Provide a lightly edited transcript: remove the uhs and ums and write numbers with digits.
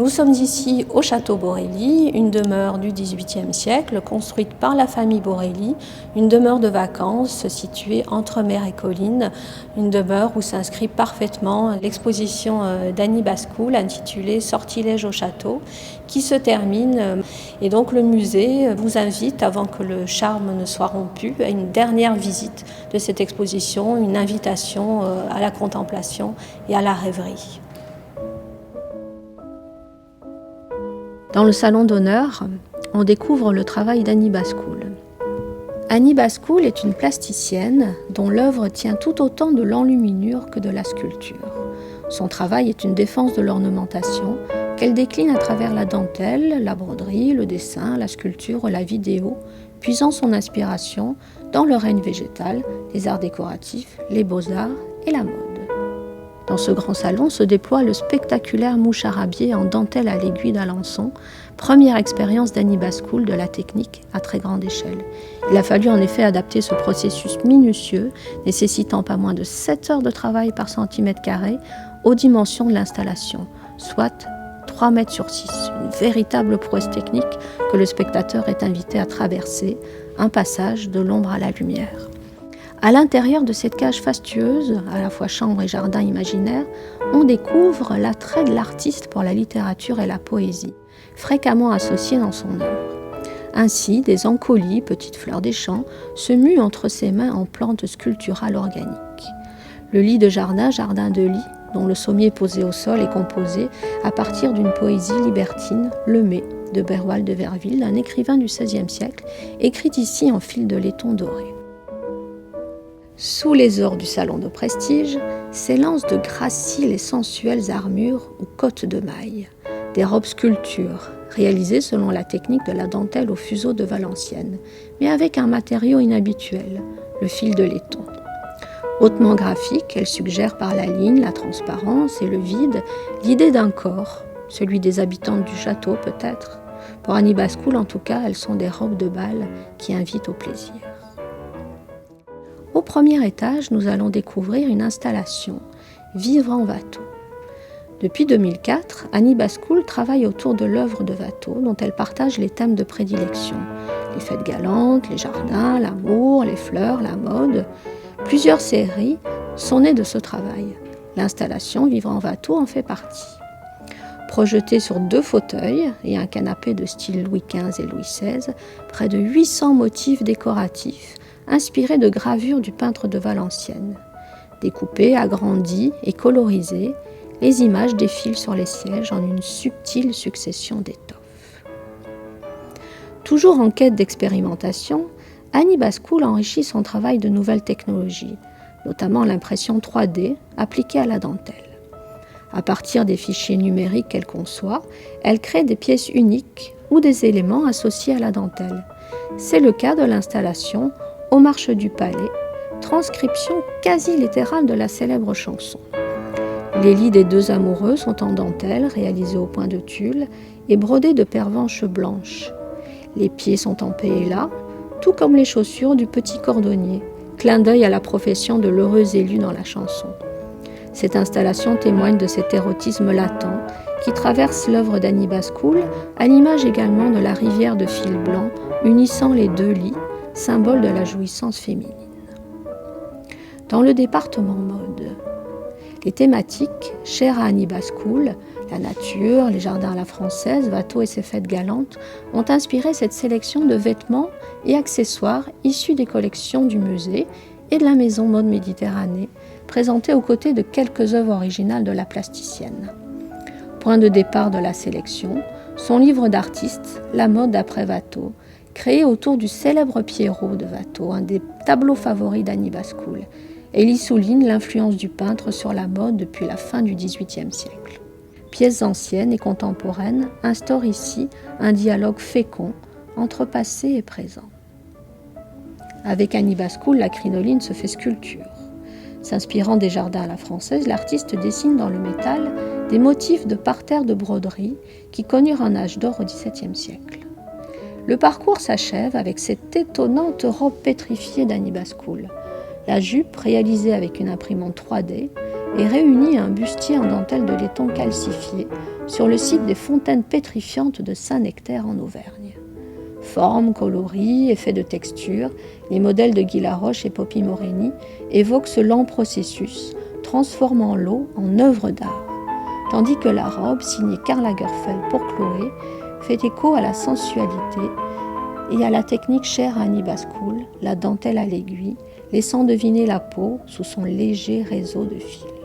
Nous sommes ici au château Borelli, une demeure du XVIIIe siècle construite par la famille Borelli, une demeure de vacances située entre mer et colline, une demeure où s'inscrit parfaitement l'exposition d'Annie Bascoul intitulée Sortilèges au château, qui se termine. Et donc le musée vous invite, avant que le charme ne soit rompu, à une dernière visite de cette exposition, une invitation à la contemplation et à la rêverie. Dans le salon d'honneur, on découvre le travail d'Annie Bascoul. Annie Bascoul est une plasticienne dont l'œuvre tient tout autant de l'enluminure que de la sculpture. Son travail est une défense de l'ornementation qu'elle décline à travers la dentelle, la broderie, le dessin, la sculpture, la vidéo, puisant son inspiration dans le règne végétal, les arts décoratifs, les beaux-arts et la mode. Dans ce grand salon se déploie le spectaculaire moucharabier en dentelle à l'aiguille d'Alençon, première expérience d'Annie Bascoul de la technique à très grande échelle. Il a fallu en effet adapter ce processus minutieux, nécessitant pas moins de 7 heures de travail par centimètre carré, aux dimensions de l'installation, soit 3 mètres sur 6, une véritable prouesse technique que le spectateur est invité à traverser, un passage de l'ombre à la lumière. À l'intérieur de cette cage fastueuse, à la fois chambre et jardin imaginaire, on découvre l'attrait de l'artiste pour la littérature et la poésie, fréquemment associés dans son œuvre. Ainsi, des ancolies, petites fleurs des champs, se muent entre ses mains en plantes sculpturales organiques. Le lit de jardin, jardin de lit, dont le sommier posé au sol est composé à partir d'une poésie libertine, Le Mai, de Beroald de Verville, un écrivain du XVIe siècle, écrite ici en fil de laiton doré. Sous les ors du salon de prestige s'élancent de graciles et sensuelles armures ou cottes de mailles, des robes sculptures, réalisées selon la technique de la dentelle au fuseau de Valenciennes, mais avec un matériau inhabituel, le fil de laiton. Hautement graphique, elle suggère par la ligne, la transparence et le vide l'idée d'un corps, celui des habitantes du château peut-être. Pour Annie Bascoul, en tout cas, elles sont des robes de bal qui invitent au plaisir. Au premier étage, nous allons découvrir une installation, Vivre en Watteau. Depuis 2004, Annie Bascoul travaille autour de l'œuvre de Watteau, dont elle partage les thèmes de prédilection. Les fêtes galantes, les jardins, l'amour, les fleurs, la mode. Plusieurs séries sont nées de ce travail. L'installation Vivre en Watteau en fait partie. Projetée sur 2 fauteuils et un canapé de style Louis XV et Louis XVI, près de 800 motifs décoratifs inspirés de gravures du peintre de Valenciennes. Découpées, agrandies et colorisées, les images défilent sur les sièges en une subtile succession d'étoffes. Toujours en quête d'expérimentation, Annie Bascoul enrichit son travail de nouvelles technologies, notamment l'impression 3D appliquée à la dentelle. À partir des fichiers numériques qu'elle conçoit, elle crée des pièces uniques ou des éléments associés à la dentelle. C'est le cas de l'installation Aux Marches du Palais, transcription quasi littérale de la célèbre chanson. Les lits des 2 amoureux sont en dentelle, réalisés au point de tulle et brodés de pervenches blanches. Les pieds sont en pééla, tout comme les chaussures du petit cordonnier, clin d'œil à la profession de l'heureux élu dans la chanson. Cette installation témoigne de cet érotisme latent qui traverse l'œuvre d'Annie Bascoul, à l'image également de la rivière de fil blanc unissant les 2 lits, symbole de la jouissance féminine. Dans le département mode, les thématiques chères à Annie Bascoul, la nature, les jardins à la française, Watteau et ses fêtes galantes, ont inspiré cette sélection de vêtements et accessoires issus des collections du musée et de la maison Mode Méditerranée, présentée aux côtés de quelques œuvres originales de la plasticienne. Point de départ de la sélection, son livre d'artiste, La mode d'après Watteau, créé autour du célèbre Pierrot de Watteau, un des tableaux favoris d'Annie Bascoul. Elle y souligne l'influence du peintre sur la mode depuis la fin du XVIIIe siècle. Pièces anciennes et contemporaines instaurent ici un dialogue fécond entre passé et présent. Avec Annie Bascoul, la crinoline se fait sculpture. S'inspirant des jardins à la française, l'artiste dessine dans le métal des motifs de parterres de broderie qui connurent un âge d'or au XVIIe siècle. Le parcours s'achève avec cette étonnante robe pétrifiée d'Annie Bascoul. La jupe, réalisée avec une imprimante 3D, et réunit un bustier en dentelle de laiton calcifié sur le site des fontaines pétrifiantes de Saint-Nectaire en Auvergne. Formes, coloris, effets de texture, les modèles de Guy Laroche et Poppy Moreni évoquent ce lent processus, transformant l'eau en œuvre d'art, tandis que la robe, signée Karl Lagerfeld pour Chloé, fait écho à la sensualité et à la technique chère à Annie Bascoul, la dentelle à l'aiguille, laissant deviner la peau sous son léger réseau de fils.